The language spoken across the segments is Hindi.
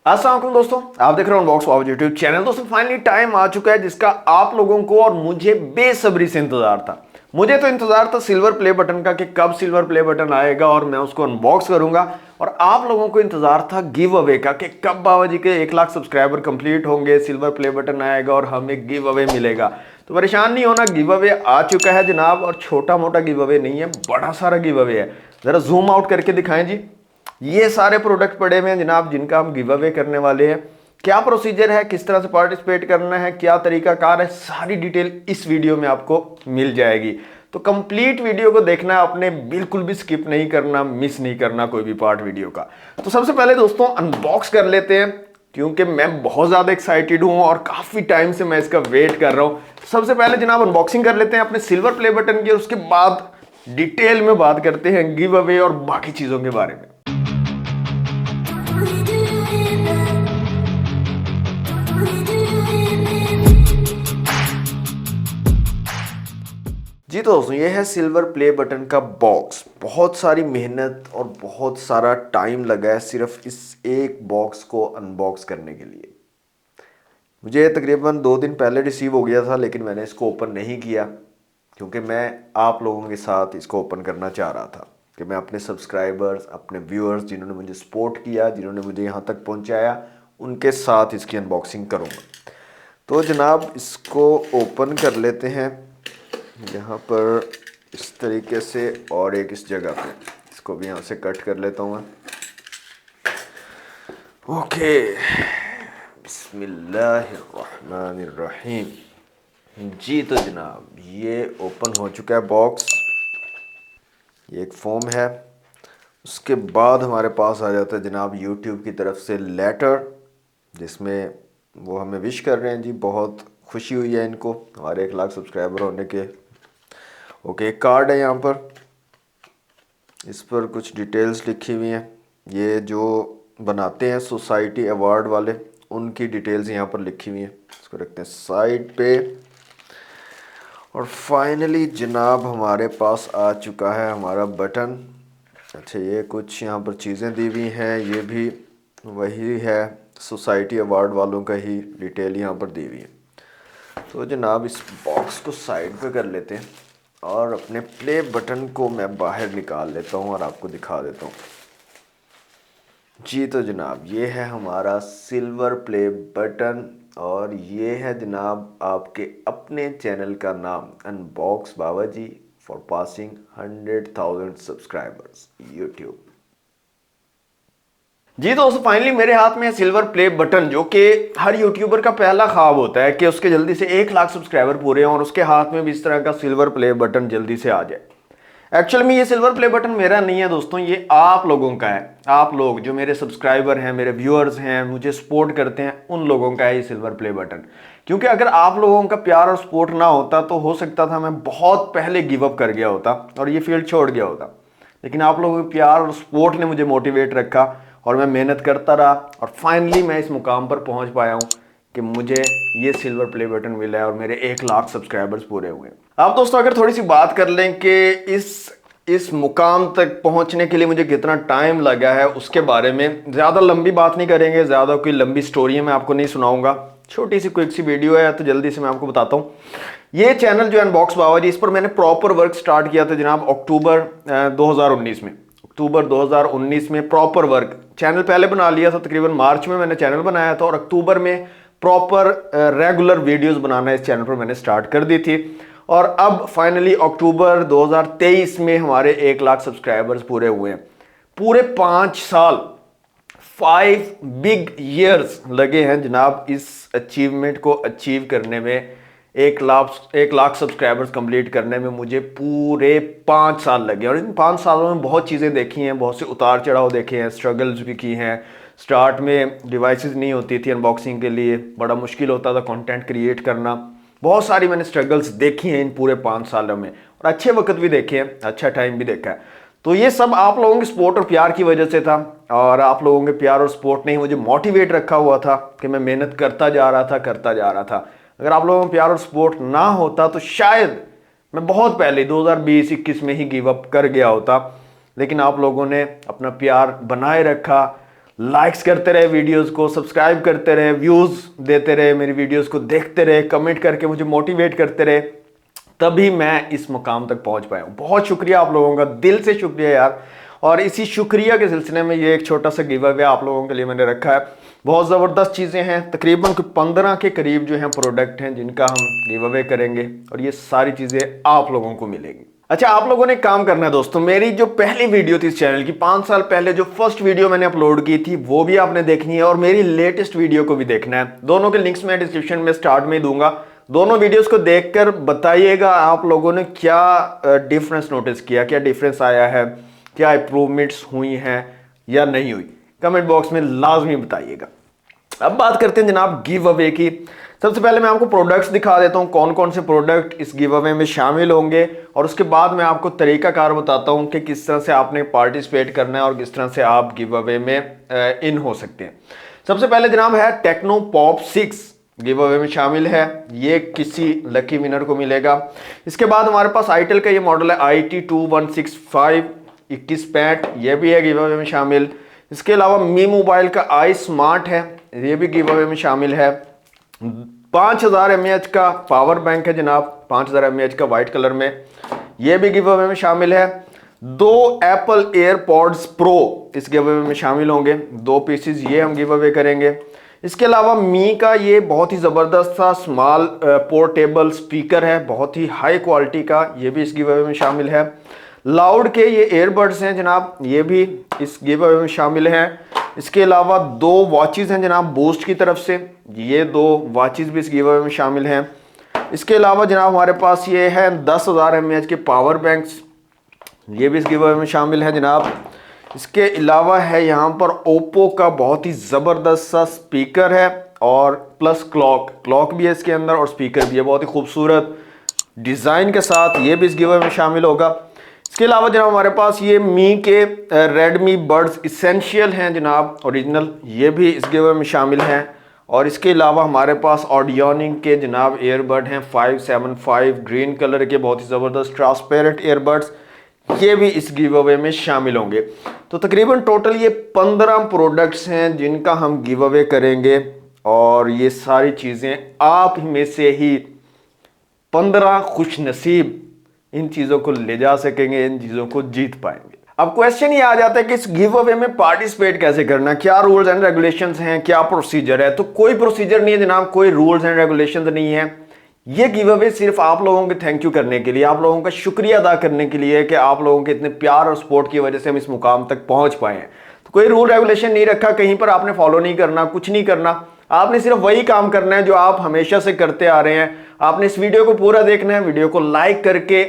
अस्सलाम वालेकुम दोस्तों, आप देख रहे हो अनबॉक्स बाबा यूट्यूब चैनल। दोस्तों फाइनली टाइम आ चुका है जिसका आप लोगों को और मुझे बेसब्री से इंतजार था। मुझे तो इंतजार था सिल्वर प्ले बटन का कि कब सिल्वर प्ले बटन आएगा और मैं उसको अनबॉक्स करूंगा, और आप लोगों को इंतजार था गिव अवे का कि कब बाबा जी के 1 लाख सब्सक्राइबर कंप्लीट होंगे, सिल्वर प्ले बटन आएगा और हमें गिव अवे मिलेगा। तो परेशान नहीं होना, गिव अवे आ चुका है जनाब, और छोटा मोटा गिव अवे नहीं है, बड़ा सारा गिव अवे है। जरा जूम आउट करके दिखाएं जी। ये सारे प्रोडक्ट पड़े हुए हैं जनाब जिनका हम गिव अवे करने वाले हैं। क्या प्रोसीजर है, किस तरह से पार्टिसिपेट करना है, क्या तरीका कार है, सारी डिटेल इस वीडियो में आपको मिल जाएगी। तो कंप्लीट वीडियो को देखना है आपने, बिल्कुल भी स्किप नहीं करना, मिस नहीं करना कोई भी पार्ट वीडियो का। तो सबसे पहले दोस्तों अनबॉक्स कर लेते हैं, क्योंकि मैं बहुत ज्यादा एक्साइटेड हूं और काफी टाइम से मैं इसका वेट कर रहा हूं। सबसे पहले जनाब अनबॉक्सिंग कर लेते हैं अपने सिल्वर प्ले बटन की, और उसके बाद डिटेल में बात करते हैं गिव अवे और बाकी चीजों के बारे में। जी तो दोस्तों ये है सिल्वर प्ले बटन का बॉक्स। बहुत सारी मेहनत और बहुत सारा टाइम लगा है सिर्फ इस एक बॉक्स को अनबॉक्स करने के लिए। मुझे तकरीबन 2 दिन पहले रिसीव हो गया था, लेकिन मैंने इसको ओपन नहीं किया क्योंकि मैं आप लोगों के साथ इसको ओपन करना चाह रहा था कि मैं अपने सब्सक्राइबर्स, अपने व्यूअर्स जिन्होंने मुझे सपोर्ट किया, जिन्होंने मुझे यहाँ तक पहुँचाया, उनके साथ इसकी अनबॉक्सिंग करूँगा। तो जनाब इसको ओपन कर लेते हैं यहाँ पर इस तरीके से, और एक इस जगह पे इसको भी यहाँ से कट कर लेता हूँ मैं। ओके, बिस्मिल्लाहिर्रहमानिर्रहीम। जी तो जनाब ये ओपन हो चुका है बॉक्स। ये एक फॉर्म है। उसके बाद हमारे पास आ जाता है जनाब यूट्यूब की तरफ से लेटर, जिसमें वो हमें विश कर रहे हैं जी, बहुत खुशी हुई है इनको हमारे 1 लाख सब्सक्राइबर होने के। ओके, एक कार्ड है यहाँ पर, इस पर कुछ डिटेल्स लिखी हुई हैं। ये जो बनाते हैं सोसाइटी अवार्ड वाले, उनकी डिटेल्स यहाँ पर लिखी हुई हैं। इसको रखते हैं साइड पे। और फाइनली जनाब हमारे पास आ चुका है हमारा बटन। अच्छा, ये कुछ यहाँ पर चीज़ें दी हुई हैं, ये भी वही है, सोसाइटी अवार्ड वालों का ही डिटेल यहाँ पर दी हुई है। तो जनाब इस बॉक्स को साइड पे कर लेते हैं और अपने प्ले बटन को मैं बाहर निकाल लेता हूँ और आपको दिखा देता हूँ। जी तो जनाब ये है हमारा सिल्वर प्ले बटन, और ये है जनाब आपके अपने चैनल का नाम, unbox Baba ji for passing 100,000 subscribers YouTube. जी दोस्तों फाइनली मेरे हाथ में है सिल्वर प्ले बटन, जो कि हर यूट्यूबर का पहला ख्वाब होता है कि उसके जल्दी से 1 लाख सब्सक्राइबर पूरे हों और उसके हाथ में भी इस तरह का सिल्वर प्ले बटन जल्दी से आ जाए। एक्चुअल में ये सिल्वर प्ले बटन मेरा नहीं है दोस्तों, ये आप लोगों का है। आप लोग जो मेरे सब्सक्राइबर हैं, मेरे व्यूअर्स हैं, मुझे सपोर्ट करते हैं, उन लोगों का है ये सिल्वर प्ले बटन। क्योंकि अगर आप लोगों का प्यार और सपोर्ट ना होता तो हो सकता था मैं बहुत पहले गिव अप कर गया होता और ये फील्ड छोड़ गया होता। लेकिन आप लोगों के प्यार और सपोर्ट ने मुझे मोटिवेट रखा और मैं मेहनत करता रहा, और फाइनली मैं इस मुकाम पर पहुंच पाया हूं कि मुझे ये सिल्वर प्ले बटन मिला है और मेरे 1 लाख सब्सक्राइबर्स पूरे हुए। अब दोस्तों अगर थोड़ी सी बात कर लें कि इस मुकाम तक पहुंचने के लिए मुझे कितना टाइम लगा है, उसके बारे में ज़्यादा लंबी बात नहीं करेंगे, ज़्यादा कोई लंबी स्टोरी है मैं आपको नहीं सुनाऊंगा, छोटी सी क्विक सी वीडियो है, तो जल्दी से मैं आपको बताता हूँ। ये चैनल जो अनबॉक्स बाबा जी, इस पर मैंने प्रॉपर वर्क स्टार्ट किया था जनाब अक्टूबर 2019 में। अक्टूबर 2019 में प्रॉपर वर्क, चैनल पहले बना लिया था, तकरीबन मार्च में मैंने चैनल बनाया था और अक्टूबर में प्रॉपर रेगुलर वीडियोस बनाना इस चैनल पर मैंने स्टार्ट कर दी थी। और अब फाइनली अक्टूबर 2023 में हमारे 1 लाख सब्सक्राइबर्स पूरे हुए हैं। पूरे 5 साल, 5 बिग ईयर्स लगे हैं जनाब इस अचीवमेंट को अचीव करने में। 1 लाख सब्सक्राइबर्स कंप्लीट करने में मुझे पूरे 5 साल लगे, और इन 5 सालों में बहुत चीज़ें देखी हैं, बहुत से उतार चढ़ाव देखे हैं, स्ट्रगल्स भी की हैं। स्टार्ट में डिवाइसेस नहीं होती थी अनबॉक्सिंग के लिए, बड़ा मुश्किल होता था कंटेंट क्रिएट करना। बहुत सारी मैंने स्ट्रगल्स देखी हैं इन पूरे 5 सालों में, और अच्छे वक्त भी देखे हैं, अच्छा टाइम भी देखा है। तो ये सब आप लोगों के सपोर्ट और प्यार की वजह से था, और आप लोगों के प्यार और सपोर्ट ने ही मुझे मोटिवेट रखा हुआ था कि मैं मेहनत करता जा रहा था। अगर आप लोगों का प्यार और सपोर्ट ना होता तो शायद मैं बहुत पहले 2020-21 में ही गिव अप कर गया होता। लेकिन आप लोगों ने अपना प्यार बनाए रखा, लाइक्स करते रहे वीडियोस को, सब्सक्राइब करते रहे, व्यूज़ देते रहे, मेरी वीडियोस को देखते रहे, कमेंट करके मुझे मोटिवेट करते रहे, तभी मैं इस मुकाम तक पहुंच पाया हूं। बहुत शुक्रिया आप लोगों का, दिल से शुक्रिया यार। और इसी शुक्रिया के सिलसिले में ये एक छोटा सा गिव अवे आप लोगों के लिए मैंने रखा है। बहुत ज़बरदस्त चीज़ें हैं, तकरीबन 15 के करीब जो हैं प्रोडक्ट हैं जिनका हम गिव अवे करेंगे, और ये सारी चीज़ें आप लोगों को मिलेंगी। अच्छा, आप लोगों ने काम करना है दोस्तों, मेरी जो पहली वीडियो थी इस चैनल की 5 साल पहले, जो फर्स्ट वीडियो मैंने अपलोड की थी, वो भी आपने देखनी है, और मेरी लेटेस्ट वीडियो को भी देखना है। दोनों के लिंक्स मैं डिस्क्रिप्शन में स्टार्ट में ही दूंगा। दोनों वीडियोस को देखकर बताइएगा आप लोगों ने क्या डिफरेंस नोटिस किया, क्या डिफरेंस आया है, क्या इंप्रूवमेंट्स हुई हैं या नहीं हुई, कमेंट बॉक्स में लाजमी बताइएगा। अब बात करते हैं जनाब गिव अवे की। सबसे पहले मैं आपको प्रोडक्ट्स दिखा देता हूं, कौन कौन से प्रोडक्ट इस गिव अवे में शामिल होंगे, और उसके बाद मैं आपको तरीकाकार बताता हूं कि किस तरह से आपने पार्टिसिपेट करना है और किस तरह से आप गिव अवे में इन हो सकते हैं। सबसे पहले जनाब है टेक्नो पॉप 6 गिव अवे में शामिल है, ये किसी लकी विनर को मिलेगा। इसके बाद हमारे पास आईटेल का ये मॉडल है IT2165 2165, ये भी है गिव अवे में शामिल। इसके अलावा मी मोबाइल का आई स्मार्ट है, ये भी गिव अवे में शामिल है। 5000 mAh का पावर बैंक है जनाब, 5000 mAh का वाइट कलर में, ये भी गिव अवे में शामिल है। 2 एप्पल एयरपॉड्स प्रो इस गिव अवे में शामिल होंगे, 2 पीसेस ये हम गिव अवे करेंगे। इसके अलावा मी का ये बहुत ही ज़बरदस्त सा स्मॉल पोर्टेबल स्पीकर है, बहुत ही हाई क्वालिटी का, ये भी इस गिव अवे में शामिल है। लाउड के ये एयरबड्स हैं जनाब, ये भी इस गिव अवे में शामिल हैं। इसके अलावा 2 वॉचेस हैं जनाब बूस्ट की तरफ से, ये 2 वॉचेस भी इस गिव अवे में शामिल हैं। इसके अलावा जनाब हमारे पास ये है 10,000 mAh के पावर बैंक्स, ये भी इस गिव अवे में शामिल है जनाब। इसके अलावा है यहाँ पर ओप्पो का बहुत ही ज़बरदस्त सा स्पीकर है, और प्लस क्लॉक भी है इसके अंदर, और स्पीकर भी है बहुत ही खूबसूरत डिज़ाइन के साथ, ये भी इस गिव अवे में शामिल होगा। इसके अलावा जनाब हमारे पास ये मी के रेडमी बड्स इसेंशियल हैं जनाब ओरिजिनल, ये भी इस गिव अवे में शामिल हैं। और इसके अलावा हमारे पास ऑडियोनिक के जनाब एयरबड हैं 575 ग्रीन कलर के, बहुत ही ज़बरदस्त ट्रांसपेरेंट एयरबड्स, ये भी इस गिव अवे में शामिल होंगे। तो तकरीबन टोटल ये 15 प्रोडक्ट्स हैं जिनका हम गिव अवे करेंगे, और ये सारी चीज़ें आप में से ही 15 खुश नसीब इन चीज़ों को ले जा सकेंगे, इन चीज़ों को जीत पाएंगे। अब क्वेश्चन ये आ जाता है कि इस गिव अवे में पार्टिसिपेट कैसे करना, क्या रूल्स एंड रेगुलेशंस हैं, क्या प्रोसीजर है। तो कोई प्रोसीजर नहीं है जनाब, कोई रूल्स एंड रेगुलेशंस नहीं है। ये गिव अवे सिर्फ आप लोगों के थैंक यू करने के लिए, आप लोगों का शुक्रिया अदा करने के लिए कि आप लोगों के इतने प्यार और सपोर्ट की वजह से हम इस मुकाम तक पहुंच पाए हैं। तो कोई रूल रेगुलेशन नहीं रखा, कहीं पर आपने फॉलो नहीं करना, कुछ नहीं करना, आपने सिर्फ वही काम करना है जो आप हमेशा से करते आ रहे हैं। आपने इस वीडियो को पूरा देखना है, वीडियो को लाइक करके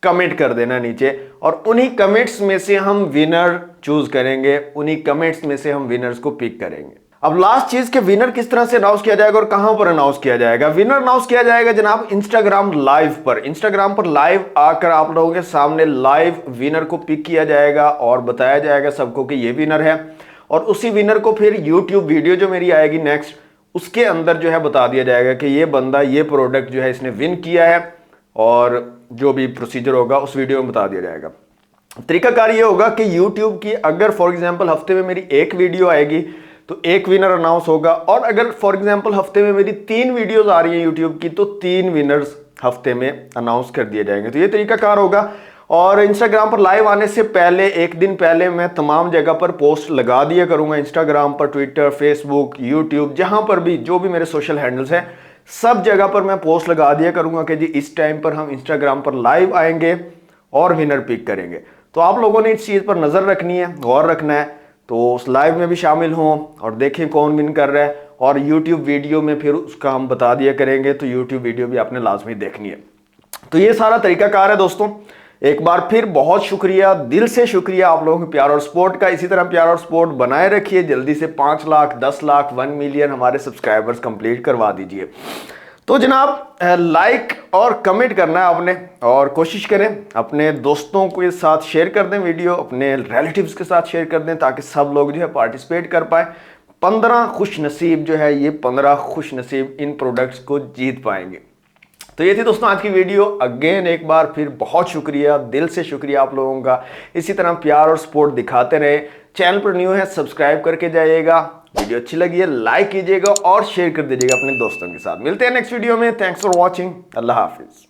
कमेंट कर देना नीचे, और उन्हीं कमेंट्स में से हम विनर चूज करेंगे, उन्हीं कमेंट्स में से हम विनर्स को पिक करेंगे। अब लास्ट चीज के विनर किस तरह से अनाउंस किया जाएगा और कहां पर अनाउंस किया जाएगा। विनर अनाउंस किया जाएगा जनाब इंस्टाग्राम लाइव पर। इंस्टाग्राम पर लाइव आकर आप लोगों के सामने लाइव विनर को पिक किया जाएगा और बताया जाएगा सबको कि ये विनर है, और उसी विनर को फिर यूट्यूब वीडियो जो मेरी आएगी नेक्स्ट, उसके अंदर जो है बता दिया जाएगा कि ये बंदा ये प्रोडक्ट जो है इसने विन किया है, और जो भी प्रोसीजर होगा उस वीडियो में बता दिया जाएगा। तरीकाकार ये होगा कि YouTube की अगर फॉर एग्जांपल हफ्ते में मेरी एक वीडियो आएगी तो एक विनर अनाउंस होगा, और अगर फॉर एग्जांपल हफ्ते में मेरी 3 वीडियोस आ रही हैं YouTube की तो 3 विनर्स हफ्ते में अनाउंस कर दिए जाएंगे। तो ये तरीकाकार होगा। और इंस्टाग्राम पर लाइव आने से पहले एक दिन पहले मैं तमाम जगह पर पोस्ट लगा दिया करूंगा, इंस्टाग्राम पर, ट्विटर, फेसबुक, यूट्यूब, जहां पर भी जो भी मेरे सोशल हैंडल्स हैं सब जगह पर मैं पोस्ट लगा दिया करूंगा कि जी इस टाइम पर हम इंस्टाग्राम पर लाइव आएंगे और विनर पिक करेंगे। तो आप लोगों ने इस चीज़ पर नज़र रखनी है, गौर रखना है, तो उस लाइव में भी शामिल हों और देखें कौन विन कर रहा है, और यूट्यूब वीडियो में फिर उसका हम बता दिया करेंगे, तो यूट्यूब वीडियो भी आपने लाजमी देखनी है। तो ये सारा तरीकाकार है दोस्तों। एक बार फिर बहुत शुक्रिया, दिल से शुक्रिया आप लोगों के प्यार और सपोर्ट का। इसी तरह प्यार और सपोर्ट बनाए रखिए, जल्दी से 5 लाख, 10 लाख, 1 मिलियन हमारे सब्सक्राइबर्स कंप्लीट करवा दीजिए। तो जनाब लाइक और कमेंट करना है आपने, और कोशिश करें अपने दोस्तों के साथ शेयर कर दें वीडियो, अपने रिलेटिव्स के साथ शेयर कर दें, ताकि सब लोग जो है पार्टिसिपेट कर पाए। 15 खुश नसीब जो है, ये 15 खुश नसीब इन प्रोडक्ट्स को जीत पाएंगे। तो ये थी दोस्तों आज की वीडियो। अगेन एक बार फिर बहुत शुक्रिया, दिल से शुक्रिया आप लोगों का। इसी तरह प्यार और सपोर्ट दिखाते रहे। चैनल पर न्यू है सब्सक्राइब करके जाइएगा, वीडियो अच्छी लगी है लाइक कीजिएगा और शेयर कर दीजिएगा अपने दोस्तों के साथ। मिलते हैं नेक्स्ट वीडियो में। Thanks for watching. Allah Hafiz.